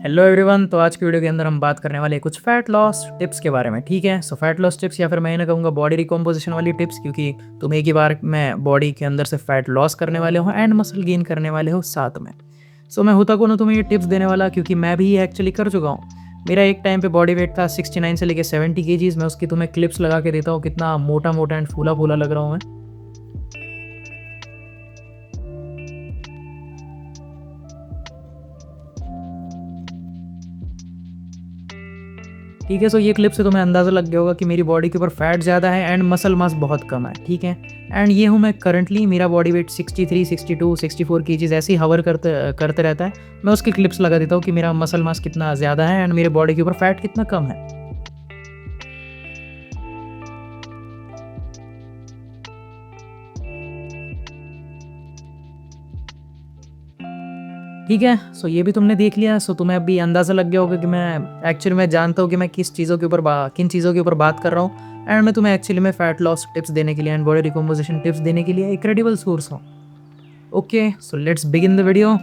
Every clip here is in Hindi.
Hello everyone. तो आज की वीडियो के अंदर हम बात करने वाले हैं कुछ फैट लॉस टिप्स के बारे में। ठीक है, सो फैट लॉस टिप्स या फिर मैं इन्हें कहूँगा बॉडी रिकॉम्पोजिशन वाली टिप्स, क्योंकि तुम एक ही बार में बॉडी के अंदर से फैट लॉस करने वाले हो एंड मसल गेन करने वाले हो साथ में। सो मैं होता कौन हूँ तुम्हें ये टिप्स देने वाला, क्योंकि मैं भी ये एक्चुअली कर चुका हूँ। मेरा एक टाइम पे बॉडी वेट था 69 से लेके 70 केजीज। मैं उसकी तुम्हें क्लिप्स लगा के देता हूँ कितना मोटा मोटा एंड फूला फूला लग रहा हूँ मैं। ठीक है, सो ये क्लिप से तुम्हें अंदाज़ा लग गया होगा कि मेरी बॉडी के ऊपर फैट ज़्यादा है एंड मसल मास बहुत कम है। ठीक है, एंड ये हूँ मैं करंटली। मेरा बॉडी वेट 63, 62, 64 केजीज ऐसे ही हवर करते करते रहता है। मैं उसकी क्लिप्स लगा देता हूँ कि मेरा मसल मास कितना ज़्यादा है एंड मेरे बॉडी के ऊपर फैट कितना कम है। ठीक है, सो ये भी तुमने देख लिया। सो तुम्हें अभी अंदाज़ा लग गया होगा कि मैं एक्चुअली मैं जानता हूँ कि मैं किन चीज़ों के ऊपर बात कर रहा हूँ एंड मैं तुम्हें एक्चुअली में फैट लॉस टिप्स देने के लिए एंड बॉडी रिकम्पोजिशन टिप्स देने के लिए एक क्रेडिबल सोर्स हूँ। Okay, so let's begin the video.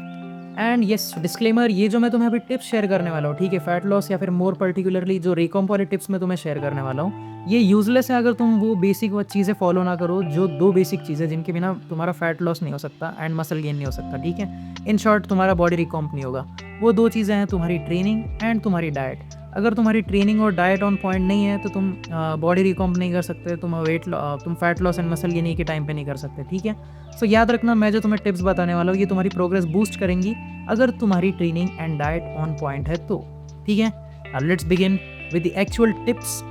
And yes, disclaimer, ये जो मैं तुम्हें अभी टिप्स शेयर करने वाला हूँ, ठीक है, फैट लॉस या फिर मोर पर्टिकुलरली जो रिकॉम्प वाले टिप्स मैं तुम्हें शेयर करने वाला हूँ, ये यूजलेस है अगर तुम वो बेसिक वो चीज़ें फॉलो ना करो, जो दो बेसिक चीज़ें जिनके बिना तुम्हारा फैट लॉस नहीं हो सकता एंड मसल गेन नहीं हो सकता। ठीक है, इन शॉर्ट तुम्हारा बॉडी रिकॉम्प नहीं होगा। वो दो चीज़ें हैं तुम्हारी ट्रेनिंग एंड तुम्हारी डाइट। अगर तुम्हारी ट्रेनिंग और डाइट ऑन पॉइंट नहीं है तो तुम बॉडी रिकॉम्प नहीं कर सकते, तुम fat loss and muscle gain एक ही टाइम पे नहीं कर सकते। ठीक है, सो याद रखना, मैं जो तुम्हें टिप्स बताने वाला हूँ ये तुम्हारी प्रोग्रेस बूस्ट करेंगी अगर तुम्हारी training and diet on point है तो। ठीक है, let's begin with the actual tips.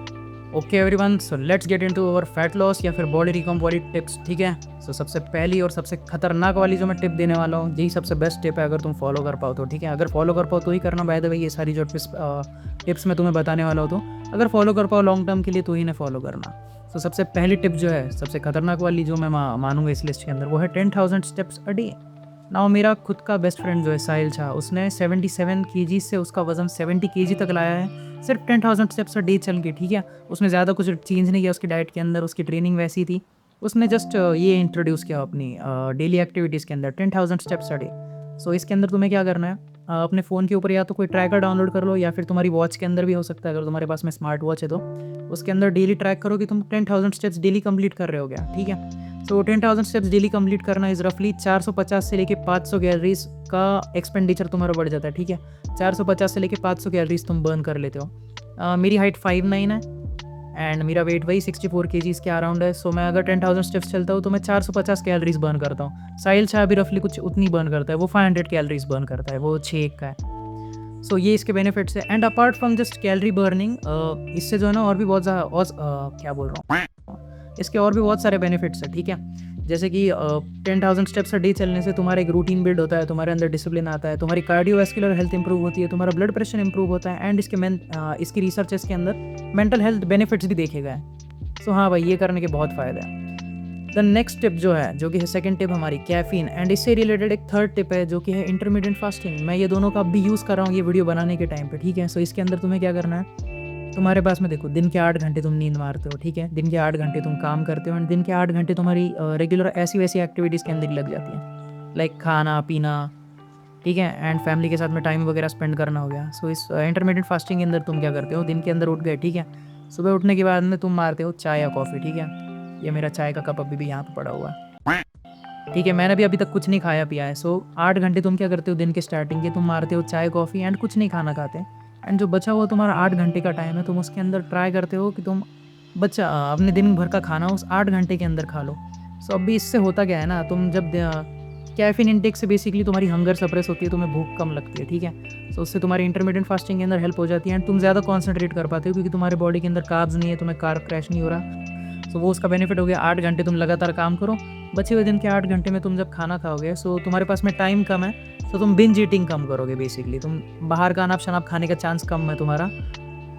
Okay everyone, so let's get into our fat loss या फिर बॉडी रिकॉम्प वाली टिप्स। ठीक है, सो सबसे पहली और सबसे खतरनाक वाली जो मैं टिप देने वाला हूँ, यही सबसे बेस्ट टिप है अगर तुम फॉलो कर पाओ तो। ठीक है, अगर फॉलो कर पाओ तो ही करना, बाय द वे ये सारी जो टिप्स मैं तुम्हें बताने वाला हूँ, तो अगर फॉलो कर पाओ लॉन्ग टर्म के लिए तो ही ने फॉलो करना। तो सबसे पहली टिप जो है, सबसे खतरनाक वाली जो मैं मानूंगा इस लिस्ट के अंदर, वो है 10,000 स्टेप्स अ डे। नाउ मेरा खुद का बेस्ट फ्रेंड जो है साहिल शाह, उसने 77 केजी से उसका वजन 70 केजी तक लाया है सिर्फ 10,000 स्टेप्स अ डे चल के। ठीक है, उसने ज़्यादा कुछ चेंज नहीं किया उसकी डाइट के अंदर, उसकी ट्रेनिंग वैसी थी। उसने जस्ट ये इंट्रोड्यूस किया अपनी डेली एक्टिविटीज़ के अंदर 10,000 स्टेप्स अ डे। सो इसके अंदर तुम्हें क्या करना है, अपने फ़ोन के ऊपर या तो कोई ट्रैकर डाउनलोड कर लो या फिर तुम्हारी वॉच के अंदर भी हो सकता है, अगर तुम्हारे पास में स्मार्ट वॉच है तो उसके अंदर डेली ट्रैक करो कि तुम 10,000 स्टेप्स डेली कंप्लीट कर रहे हो क्या। ठीक है, सो 10,000 स्टेप्स डेली कंप्लीट करना इज़ रफली 450 से लेके 500 कैलोरीज का एक्सपेंडिचर तुम्हारा बढ़ जाता है। ठीक है, 450 से लेके 500 कैलोरीज तुम बर्न कर लेते हो। मेरी हाइट 5'9" है एंड मेरा वेट वही 64 केजीज़ के अराउंड है। सो मैं अगर 10,000 स्टेप्स चलता हूँ तो मैं 450 कैलोरीज बर्न करता हूँ। साहिल शाह भी रफली कुछ उतनी बर्न करता है, वो 500 कैलोरीज बर्न करता है, वो 6 का है। सो ये इसके बेनिफिट्स है। And apart from just calorie burning, इससे जो है ना और भी बहुत ज़्यादा क्या बोल रहा हूँ, इसके और भी बहुत सारे बेनिफिट्स है। ठीक है, जैसे कि 10,000 स्टेप्स अ डे चलने से तुम्हारा एक रूटीन बिल्ड होता है, तुम्हारे अंदर डिसिप्लिन आता है, तुम्हारी कार्डियोवैस्कुलर हेल्थ इंप्रूव होती है, तुम्हारा ब्लड प्रेशर इंप्रूव होता है एंड इसकी रिसर्चेस के अंदर मेंटल हेल्थ बेनिफिट्स भी देखे गए हैं। सो हाँ भाई, ये करने के बहुत फ़ायदे हैं। द नेक्स्ट टिप जो है, जो कि है सेकंड टिप हमारी, कैफीन, एंड इससे रिलेटेड एक थर्ड टिप है जो कि है इंटरमीडिएट फास्टिंग। मैं ये दोनों का भी यूज़ कर रहा हूँ ये वीडियो बनाने के टाइम पे। ठीक है, सो इसके अंदर तुम्हें क्या करना है, तुम्हारे पास में देखो दिन के 8 घंटे तुम नींद मारते हो। ठीक है, दिन के 8 घंटे तुम काम करते हो एंड दिन के 8 घंटे तुम्हारी रेगुलर ऐसी वैसी एक्टिविटीज़ के अंदर ही लग जाती हैं, लाइक खाना पीना। ठीक है, एंड फैमिली के साथ में टाइम वगैरह स्पेंड करना हो गया। सो इस इंटरमीडिएट फास्टिंग के अंदर तुम क्या करते हो, दिन के अंदर उठ गए। ठीक है, सुबह उठने के बाद में तुम मारते हो चाय या कॉफ़ी। ठीक है, ये मेरा चाय का कप अभी भी यहाँ पर पड़ा हुआ है। ठीक है, मैंने भी अभी तक कुछ नहीं खाया पिया है। सो 8 घंटे तुम क्या करते हो दिन के स्टार्टिंग के, तुम मारते हो चाय कॉफ़ी एंड कुछ नहीं खाना खाते। एंड जो बचा हुआ तुम्हारा 8 घंटे का टाइम है, तुम उसके अंदर ट्राई करते हो कि तुम अपने दिन भर का खाना उस 8 घंटे के अंदर खा लो। सो अभी इससे होता क्या है ना, तुम जब कैफीन इंटेक से बेसिकली तुम्हारी हंगर सप्रेस होती है, तुम्हें भूख कम लगती है। ठीक है, सो उससे तुम्हारी इंटरमीडिएट फास्टिंग के अंदर हेल्प हो जाती है एंड तुम ज़्यादा कॉन्सेंट्रेट कर पाते हो क्योंकि तुम्हारे बॉडी के अंदर कार्ब्स नहीं है, तुम्हें कार्ब क्रैश नहीं हो रहा। सो वो उसका बेनिफिट हो गया। 8 घंटे तुम लगातार काम करो, बचे हुए दिन के 8 घंटे में तुम जब खाना खाओगे, सो तुम्हारे पास में टाइम कम है, तो तुम बिंज ईटिंग कम करोगे। बेसिकली तुम बाहर का अनाप शनाप खाने का चांस कम है तुम्हारा।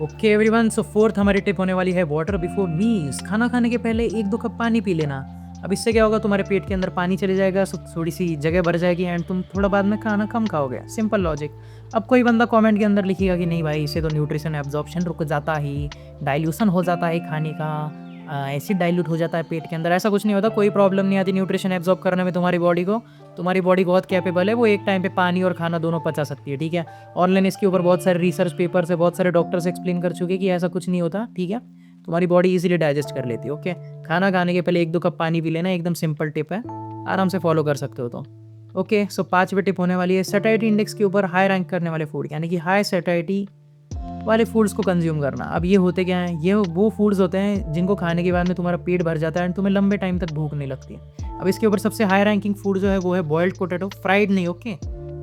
ओके एवरीवन, सो फोर्थ हमारी टिप होने वाली है वाटर बिफोर मील्स। खाना खाने के पहले 1-2 कप पानी पी लेना। अब इससे क्या होगा, तुम्हारे पेट के अंदर पानी चले जाएगा, सो थोड़ी सी जगह भर जाएगी एंड तुम थोड़ा बाद में खाना कम खाओगे। Simple logic. अब कोई बंदा कमेंट के अंदर लिखेगा कि नहीं भाई, इससे तो न्यूट्रिशन एब्जॉर्प्शन रुक जाता ही, डाइल्यूशन हो जाता है खाने का, एसिड डाइल्यूट हो जाता है पेट के अंदर, ऐसा कुछ नहीं होता, कोई प्रॉब्लम नहीं आती न्यूट्रिशन एब्जॉर्ब करने में तुम्हारी बॉडी को। तुम्हारी बॉडी बहुत कैपेबल है, वो एक टाइम पे पानी और खाना दोनों पचा सकती है, ठीक है। ऑनलाइन इसके ऊपर बहुत सारे रिसर्च पेपर्स है, बहुत सारे डॉक्टर्स एक्सप्लेन कर चुके कि ऐसा कुछ नहीं होता, ठीक है। तुम्हारी बॉडी इजीली डाइजेस्ट कर लेती है, ओके। खाना खाने के पहले 1-2 कप पानी पी लेना, एकदम सिंपल टिप है, आराम से फॉलो कर सकते हो तो, ओके। सो 5वीं टिप होने वाली है सैटिस्फैक्शन इंडेक्स के ऊपर हाई रैंक करने वाले फूड, यानी कि हाई सैटिस्फैक्शन वाले फूड्स को कंज्यूम करना। अब ये होते क्या हैं, ये वो फूड्स होते हैं जिनको खाने के बाद में तुम्हारा पेट भर जाता है एंड तुम्हें लंबे टाइम तक भूख नहीं लगती है। अब इसके ऊपर सबसे हाई रैंकिंग फूड जो है वो है बॉइल्ड पोटैटो, फ्राइड नहीं, ओके।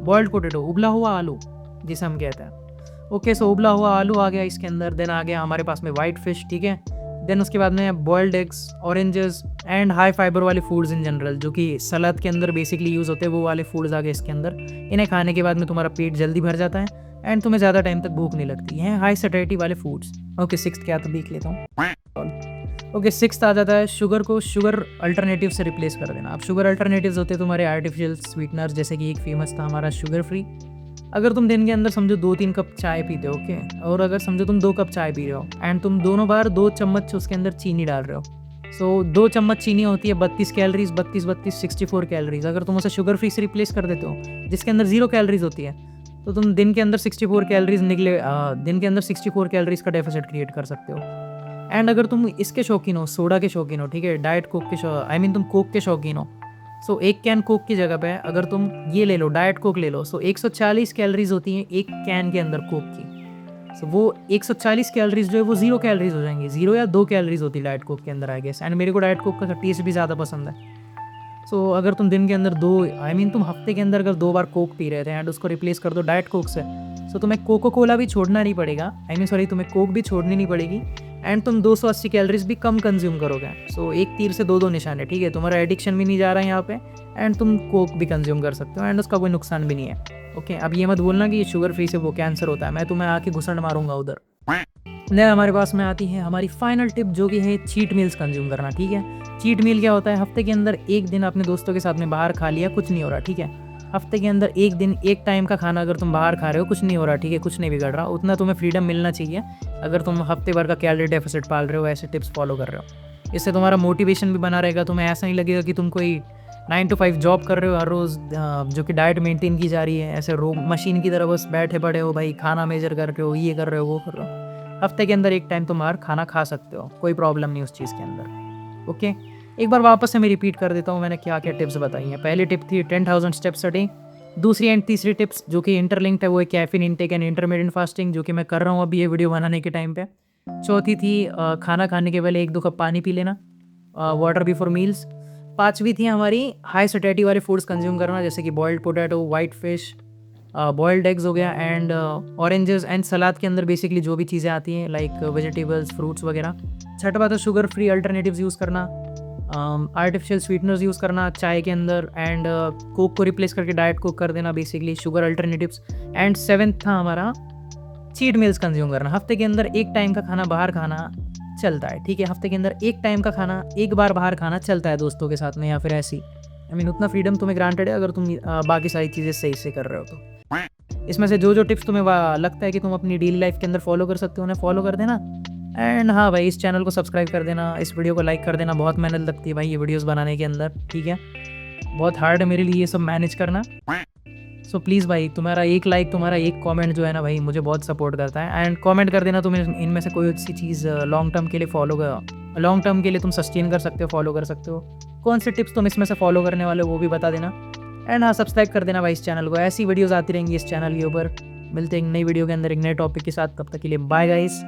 बॉइल्ड पोटैटो, उबला हुआ आलू जिसे हम कहते हैं, ओके। सो उबला हुआ आलू आ गया इसके अंदर, देन आ गया हमारे पास में वाइट फिश, ठीक है। देन उसके बाद में boiled eggs, oranges and high fibre वाले फूड्स इन जनरल, जो कि सलाद के अंदर बेसिकली यूज़ होते हैं, वो वाले फूड्स आ गए इसके अंदर। इन्हें खाने के बाद में तुम्हारा पेट जल्दी भर जाता है एंड तुम्हें ज़्यादा टाइम तक भूख नहीं लगती है, हाई सैटिस्फैक्शन वाले फूड्स, ओके। 6th क्या तो देख लेता हूँ, ओके। 6th आ जाता है शुगर को शुगर अल्टरनेटिव से रिप्लेस कर देना। अब शुगर अल्टरनेटिव्स होते हैं तुम्हारे आर्टिफिशियल स्वीटनर्स, जैसे कि एक फेमस था हमारा शुगर फ्री। अगर तुम दिन के अंदर समझो 2-3 कप चाय पीते हो, ओके, और अगर समझो तुम 2 कप चाय पी रहे हो एंड तुम दोनों बार 2 चम्मच उसके अंदर चीनी डाल रहे हो, सो 2 चम्मच चीनी होती है 32 कैलोरीज, 32 64 कैलोरीज। अगर तुम उसे शुगर फ्री से रिप्लेस कर देते हो जिसके अंदर 0 कैलोरीज होती है, तो तुम दिन के अंदर 64 कैलोरीज दिन के अंदर 64 कैलोरीज का डेफिसिट क्रिएट कर सकते हो। एंड अगर तुम इसके शौकीन हो, सोडा के शौकीन हो, ठीक है, डाइट कोक के तुम कोक के शौकीन हो, सो 1 कैन कोक की जगह पे अगर तुम ये ले लो, डाइट कोक ले लो, सो 140 कैलोरीज होती हैं 1 कैन के अंदर कोक की। सो वो 140 कैलोरीज जो है वो 0 कैलोरीज हो जाएंगी, 0 या 2 कैलोरीज होती है डाइट कोक के अंदर, आई गेस। एंड मेरे को डाइट कोक का टेस्ट भी ज़्यादा पसंद है। सो अगर तुम दिन के अंदर तुम हफ्ते के अंदर अगर 2 बार कोक पी रहे थे एंड उसको रिप्लेस कर दो डाइट कोक से, सो तुम्हें कोको कोला भी छोड़ना नहीं पड़ेगा, तुम्हें कोक भी छोड़नी नहीं पड़ेगी एंड तुम 280 कैलोरीज भी कम कंज्यूम करोगे। सो एक तीर से 2 निशाने, ठीक है। तुम्हारा एडिक्शन भी नहीं जा रहा है यहाँ पे एंड तुम कोक भी कंज्यूम कर सकते हो एंड उसका कोई नुकसान भी नहीं है, ओके। अब ये मत बोलना कि ये शुगर फ्री से वो कैंसर होता है, मैं तुम्हें आके घुसड़ मारूंगा उधर। नहीं, हमारे पास में आती है हमारी फाइनल टिप, जो कि है चीट मील्स कंज्यूम करना, ठीक है। चीट मील क्या होता है, हफ्ते के अंदर एक दिन अपने दोस्तों के साथ में बाहर खा लिया, कुछ नहीं हो रहा, ठीक है। हफ्ते के अंदर एक दिन एक टाइम का खाना अगर तुम बाहर खा रहे हो, कुछ नहीं हो रहा, ठीक है, कुछ नहीं बिगड़ रहा, उतना तुम्हें फ्रीडम मिलना चाहिए अगर तुम हफ्ते भर का कैलोरी डेफिसिट पाल रहे हो, ऐसे टिप्स फॉलो कर रहे हो। इससे तुम्हारा मोटिवेशन भी बना रहेगा, तुम्हें ऐसा नहीं लगेगा कि तुम कोई 9 to 5 जॉब कर रहे हो हर रोज़, जो कि डाइट मेंटेन की जा रही है, ऐसे मशीन की तरह बस बैठे पड़े हो भाई, खाना मेजर कर रहे हो, ये कर रहे हो, वो कर रहे हो। हफ्ते के अंदर एक टाइम तुम बाहर खाना खा सकते हो, कोई प्रॉब्लम नहीं उस चीज़ के अंदर, ओके। एक बार वापस से मैं रिपीट कर देता हूँ मैंने क्या क्या टिप्स बताई हैं। पहली टिप थी 10,000 स्टेप्स अ डे। दूसरी एंड तीसरी टिप्स जो कि इंटरलिंक्ड है वो है caffeine intake and intermediate fasting, जो कि मैं कर रहा हूँ अभी ये वीडियो बनाने के टाइम पे। चौथी थी खाना खाने के पहले 1-2 कप पानी पी लेना, वाटर बिफोर मील्स। 5वीं थी हमारी हाई सैटिस्फैक्शन वाले फूड्स कंज्यूम करना, जैसे कि boiled potato, white fish, boiled eggs हो गया एंड ऑरेंजेस एंड सलाद के अंदर बेसिकली जो भी चीज़ें आती हैं लाइक वेजिटेबल्स, फ्रूट्स वगैरह। छठवा तो शुगर फ्री अल्टरनेटिव्स यूज़ करना, आर्टिफिशियल स्वीटनर्स यूज़ करना चाय के अंदर एंड कोक को रिप्लेस करके डाइट कोक कर देना, basically sugar alternatives. And 7th था हमारा चीट मील्स कंज्यूम करना, हफ्ते के अंदर एक टाइम का खाना बाहर खाना चलता है, ठीक है। हफ्ते के अंदर एक टाइम का खाना एक बार बाहर खाना चलता है दोस्तों के साथ में या फिर ऐसी, उतना फ्रीडम तुम्हें ग्रांटेड है अगर तुम बाकी सारी चीज़ें सही से कर रहे हो तो। इसमें से जो टिप्स तुम्हें लगता है कि तुम अपनी डेली लाइफ के अंदर फॉलो कर सकते हो उन्हें फॉलो कर देना। एंड हाँ भाई, इस चैनल को सब्सक्राइब कर देना, इस वीडियो को लाइक कर देना, बहुत मेहनत लगती है भाई ये वीडियोस बनाने के अंदर, ठीक है। बहुत हार्ड है मेरे लिए ये सब मैनेज करना। सो प्लीज़ भाई, तुम्हारा एक लाइक, तुम्हारा एक कमेंट जो है ना भाई, मुझे बहुत सपोर्ट करता है। एंड कमेंट कर देना तुम इनमें से कोई अच्छी चीज़ लॉन्ग टर्म के लिए तुम सस्टेन कर सकते हो, फॉलो कर सकते हो। कौन से टिप्स तुम इसमें से फॉलो करने वाले हो वो भी बता देना। एंड हाँ, सब्सक्राइब कर देना भाई इस चैनल को, ऐसी वीडियोज़ आती रहेंगी इस चैनल के ऊपर। मिलते हैं एक नई वीडियो के अंदर एक नए टॉपिक के साथ, तब तक के लिए बाय गाइस।